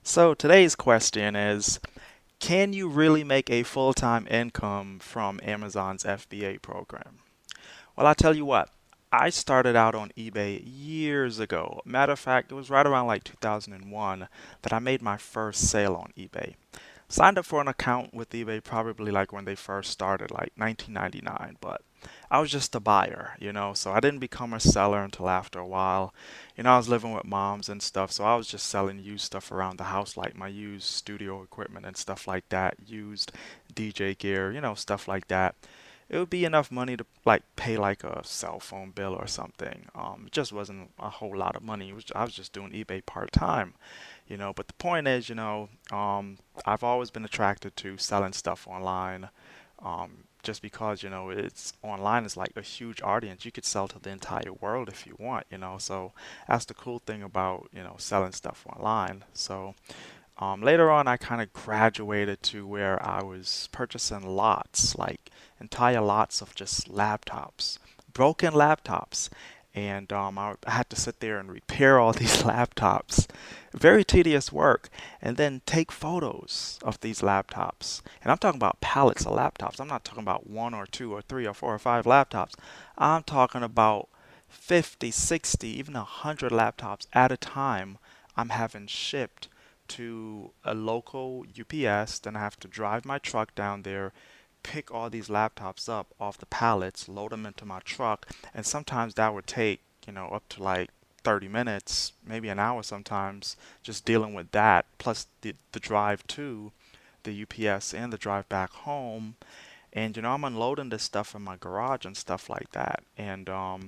So today's question is, can you really make a full-time income from Amazon's FBA program? Well, I tell you what, I started out on eBay years ago. Matter of fact, it was right around like 2001 that I made my first sale on eBay. Signed up for an account with eBay probably like when they first started, like 1999, but I was just a buyer, so I didn't become a seller until after a while. I was living with moms and stuff, so I was just selling used stuff around the house, like my used studio equipment and stuff like that, used DJ gear, stuff like that. It would be enough money to like pay like a cell phone bill or something. It just wasn't a whole lot of money. I was just doing eBay part time, But the point is, I've always been attracted to selling stuff online. Just because, it's online is like a huge audience. You could sell to the entire world if you want. So that's the cool thing about, selling stuff online. So later on, I kind of graduated to where I was purchasing lots, like entire lots of just laptops, broken laptops. And I had to sit there and repair all these laptops. Very tedious work. And then take photos of these laptops. And I'm talking about pallets of laptops. I'm not talking about one or two or three or four or five laptops. I'm talking about 50, 60, even 100 laptops at a time I'm having shipped to a local UPS. Then I have to drive my truck down there, pick all these laptops up off the pallets, load them into my truck, and sometimes that would take, up to like 30 minutes, maybe an hour sometimes, just dealing with that, plus the drive to the UPS and the drive back home. And, I'm unloading this stuff in my garage and stuff like that. And, I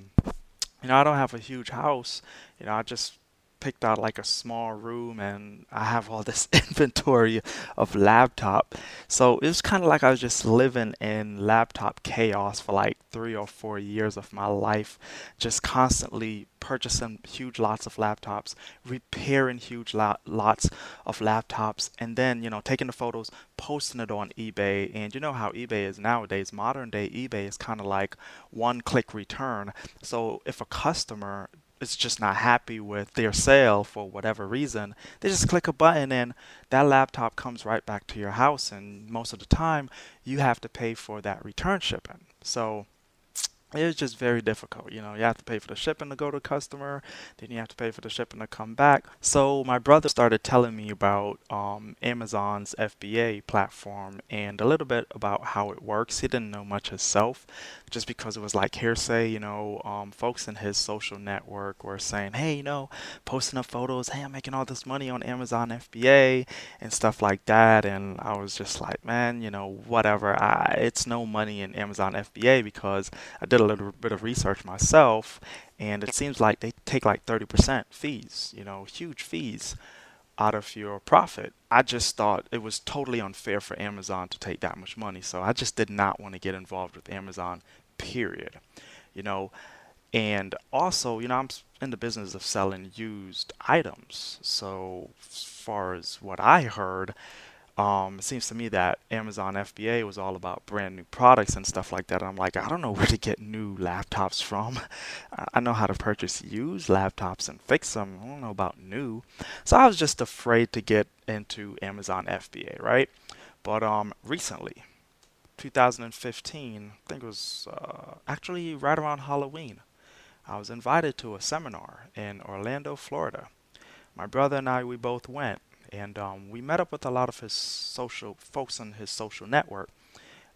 don't have a huge house. I just picked out like a small room and I have all this inventory of laptop. So it was kind of like I was just living in laptop chaos for like 3 or 4 years of my life, just constantly purchasing huge lots of laptops, repairing huge lots of laptops, and then, taking the photos, posting it on eBay. And you know how eBay is nowadays. Modern day eBay is kind of like one click return. So if a customer is just not happy with their sale for whatever reason, they just click a button and that laptop comes right back to your house. And most of the time, you have to pay for that return shipping. So it's just very difficult. You have to pay for the shipping to go to the customer, then you have to pay for the shipping to come back. So my brother started telling me about Amazon's FBA platform and a little bit about how it works. He didn't know much himself, just because it was like hearsay. Folks in his social network were saying, hey, posting up photos, hey, I'm making all this money on Amazon FBA and stuff like that. And I was just like, man, whatever. It's no money in Amazon FBA because I did a little bit of research myself, and it seems like they take like 30% fees, huge fees out of your profit. I just thought it was totally unfair for Amazon to take that much money, so I just did not want to get involved with Amazon, period. You know, and also, I'm in the business of selling used items. So, as far as what I heard, it seems to me that Amazon FBA was all about brand new products and stuff like that. I'm like, I don't know where to get new laptops from. I know how to purchase used laptops and fix them. I don't know about new. So I was just afraid to get into Amazon FBA, right? But recently, 2015, I think it was actually right around Halloween, I was invited to a seminar in Orlando, Florida. My brother and I, we both went, and we met up with a lot of his social folks in his social network.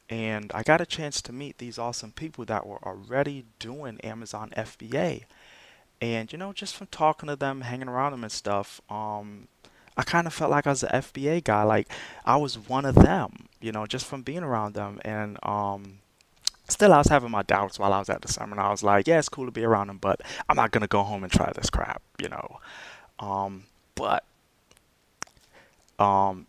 And I got a chance to meet these awesome people that were already doing Amazon FBA. And just from talking to them, hanging around them and stuff, I kind of felt like I was an FBA guy, like I was one of them, just from being around them. And still, I was having my doubts while I was at the seminar. I was like, yeah, it's cool to be around them, but I'm not gonna go home and try this crap. But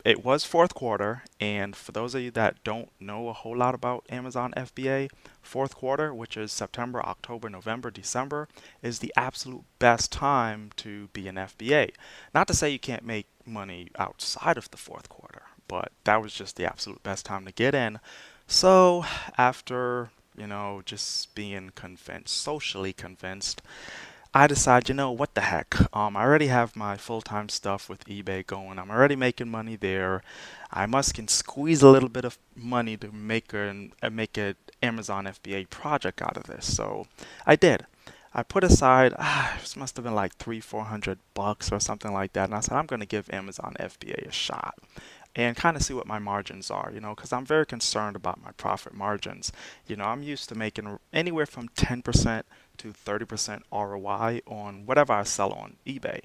it was fourth quarter, and for those of you that don't know a whole lot about Amazon FBA, fourth quarter, which is September, October, November, December, is the absolute best time to be an FBA. Not to say you can't make money outside of the fourth quarter, but that was just the absolute best time to get in. So after, just being convinced, socially convinced, I decide, what the heck? I already have my full-time stuff with eBay going. I'm already making money there. I must can squeeze a little bit of money to make an Amazon FBA project out of this. So I did. I put aside, this must have been like 300-400 bucks or something like that. And I said, I'm going to give Amazon FBA a shot and kind of see what my margins are, because I'm very concerned about my profit margins. I'm used to making anywhere from 10% to 30% ROI on whatever I sell on eBay.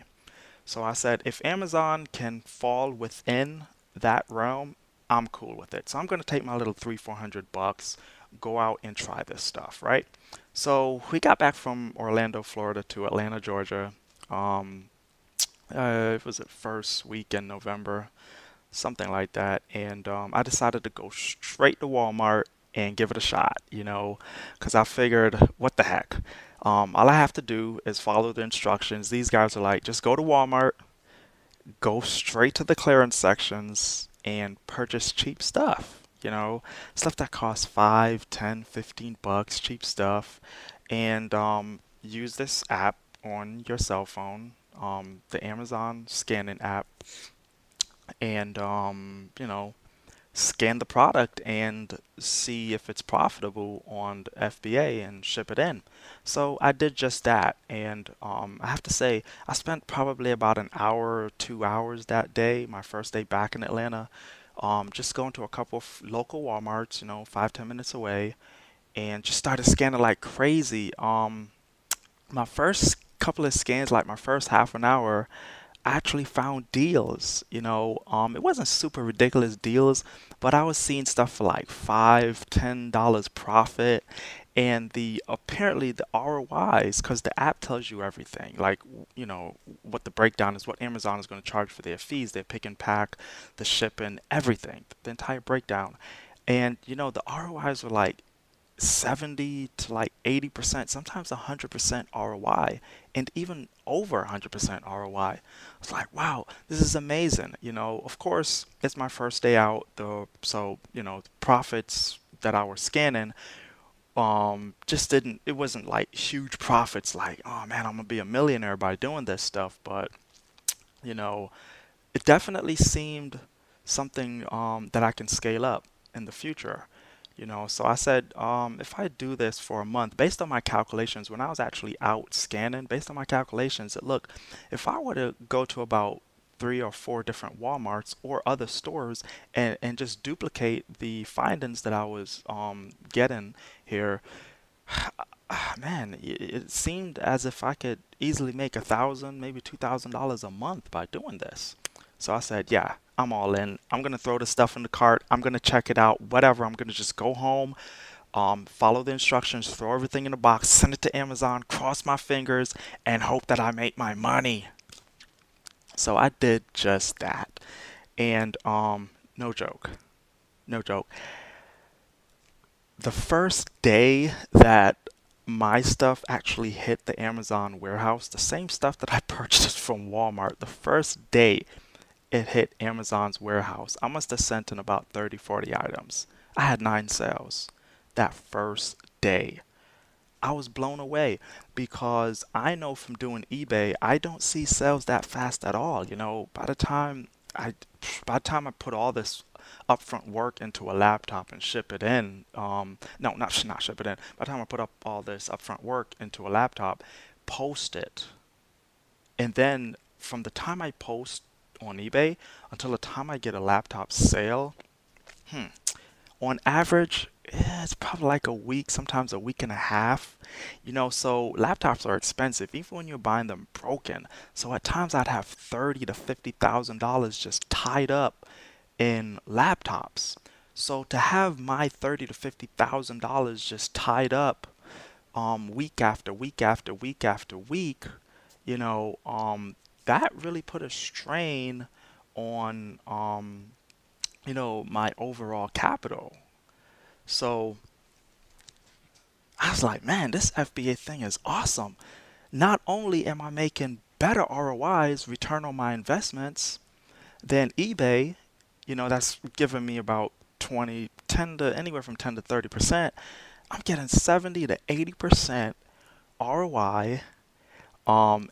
So I said, if Amazon can fall within that realm, I'm cool with it. So I'm going to take my little 300-400 bucks, go out and try this stuff, right? So we got back from Orlando, Florida to Atlanta, Georgia. Um, it was the first week in November, something like that. And I decided to go straight to Walmart and give it a shot, because I figured, what the heck? All I have to do is follow the instructions. These guys are like, just go to Walmart, go straight to the clearance sections, and purchase cheap stuff, stuff that costs 5, 10, 15 bucks, cheap stuff, and use this app on your cell phone, the Amazon scanning app, and scan the product and see if it's profitable on the FBA and ship it in. So I did just that, and I have to say I spent probably about an hour or 2 hours that day, my first day back in Atlanta, just going to a couple of local Walmarts, 5-10 minutes away, and just started scanning like crazy. My first couple of scans, like my first half an hour, I actually found deals. It wasn't super ridiculous deals, but I was seeing stuff for like $5, $10 profit, and the apparently the ROIs, because the app tells you everything, like what the breakdown is, what Amazon is going to charge for their fees, their pick and pack, the shipping, everything, the entire breakdown, and the ROIs were like 70 to like 80%, sometimes 100% ROI, and even over 100% ROI. It's like, wow, this is amazing. Of course, it's my first day out, though, so the profits that I was scanning just didn't, it wasn't like huge profits like, oh man, I'm gonna be a millionaire by doing this stuff, but you know it definitely seemed something that I can scale up in the future. So I said, if I do this for a month, based on my calculations, when I was actually out scanning, based on my calculations, that look, if I were to go to about 3 or 4 different Walmarts or other stores and just duplicate the findings that I was getting here, man, it seemed as if I could easily make 1,000, maybe $2,000 a month by doing this. So I said, yeah, I'm all in. I'm gonna throw the stuff in the cart. I'm gonna check it out. Whatever. I'm gonna just go home, follow the instructions, throw everything in a box, send it to Amazon, cross my fingers, and hope that I make my money. So I did just that, and no joke, no joke. The first day that my stuff actually hit the Amazon warehouse, the same stuff that I purchased from Walmart, the first day it hit Amazon's warehouse, I must have sent in about 30, 40 items. I had 9 sales that first day. I was blown away because I know from doing eBay, I don't see sales that fast at all. I, by the time I put all this upfront work into a laptop and ship it in, no, not ship it in. By the time I put up all this upfront work into a laptop, post it, and then from the time I post on eBay until the time I get a laptop sale, hmm, on average, it's probably like a week, sometimes a week and a half. So laptops are expensive, even when you're buying them broken. So at times I'd have $30,000 to $50,000 just tied up in laptops. So to have my $30,000 to $50,000 just tied up, week after week after week after week, that really put a strain on my overall capital. So I was like, man, this FBA thing is awesome. Not only am I making better ROIs, return on my investments, than eBay, that's giving me about 20, 10 to anywhere from 10 to 30%. I'm getting 70 to 80% ROI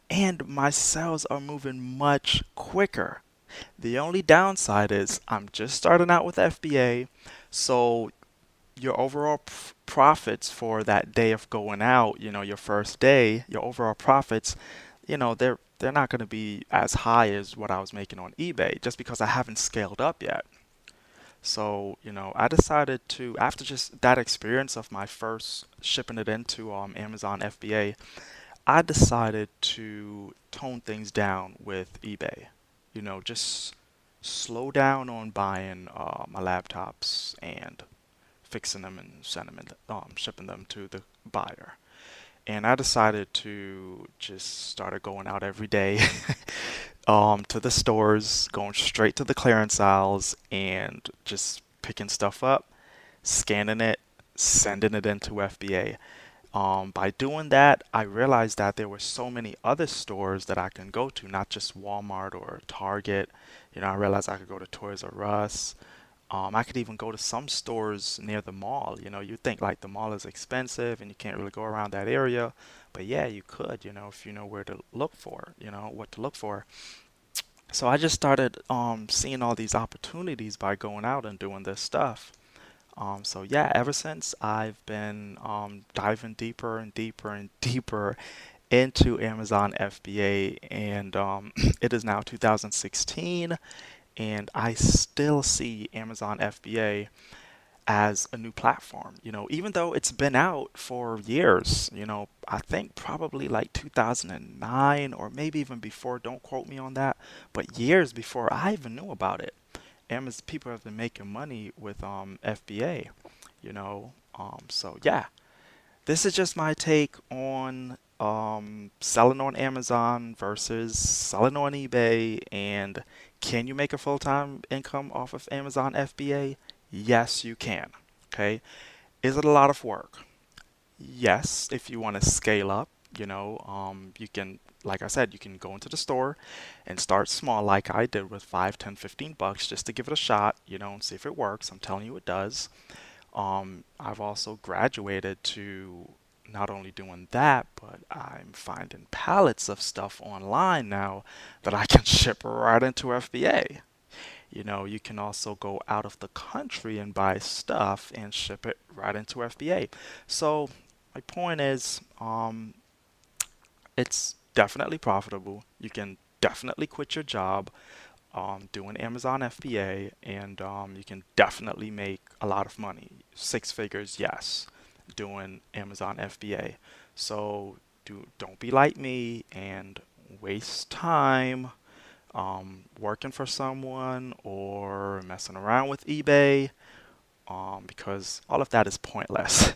And my sales are moving much quicker. The only downside is I'm just starting out with FBA, so your overall profits for that day of going out, your first day, your overall profits, they're not going to be as high as what I was making on eBay just because I haven't scaled up yet. So, I decided to, after just that experience of my first shipping it into Amazon FBA, I decided to tone things down with eBay. Just slow down on buying my laptops and fixing them and sending them, shipping them to the buyer. And I decided to just started going out every day to the stores, going straight to the clearance aisles and just picking stuff up, scanning it, sending it into FBA. By doing that, I realized that there were so many other stores that I can go to, not just Walmart or Target. I realized I could go to Toys R Us. I could even go to some stores near the mall. You think like the mall is expensive and you can't really go around that area, but yeah, you could, if you know where to look for, what to look for. So I just started seeing all these opportunities by going out and doing this stuff. So yeah, ever since I've been diving deeper and deeper and deeper into Amazon FBA, and it is now 2016, and I still see Amazon FBA as a new platform. Even though it's been out for years, I think probably like 2009 or maybe even before, don't quote me on that, but years before I even knew about it. Amazon people have been making money with FBA, so yeah, this is just my take on selling on Amazon versus selling on eBay, and can you make a full-time income off of Amazon FBA? Yes, you can. Okay. Is it a lot of work? Yes, if you want to scale up, you can, like I said, you can go into the store and start small like I did with 5, 10, 15 bucks just to give it a shot, and see if it works. I'm telling you it does. I've also graduated to not only doing that, but I'm finding pallets of stuff online now that I can ship right into FBA. You can also go out of the country and buy stuff and ship it right into FBA. So my point is, it's definitely profitable. You can definitely quit your job doing Amazon FBA, and you can definitely make a lot of money. 6 figures, yes, doing Amazon FBA. So don't be like me and waste time working for someone or messing around with eBay, because all of that is pointless.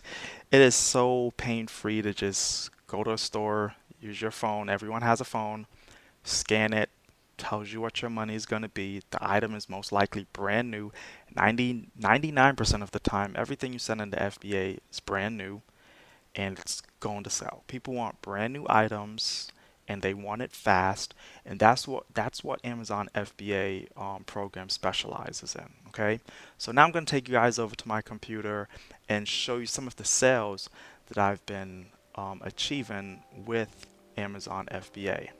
It is so pain-free to just go to a store, use your phone. Everyone has a phone, scan it, tells you what your money is going to be. The item is most likely brand new. 99% of the time, everything you send into FBA is brand new and it's going to sell. People want brand new items and they want it fast, and that's what Amazon FBA program specializes in. Okay, so now I'm going to take you guys over to my computer and show you some of the sales that I've been achieving with Amazon FBA.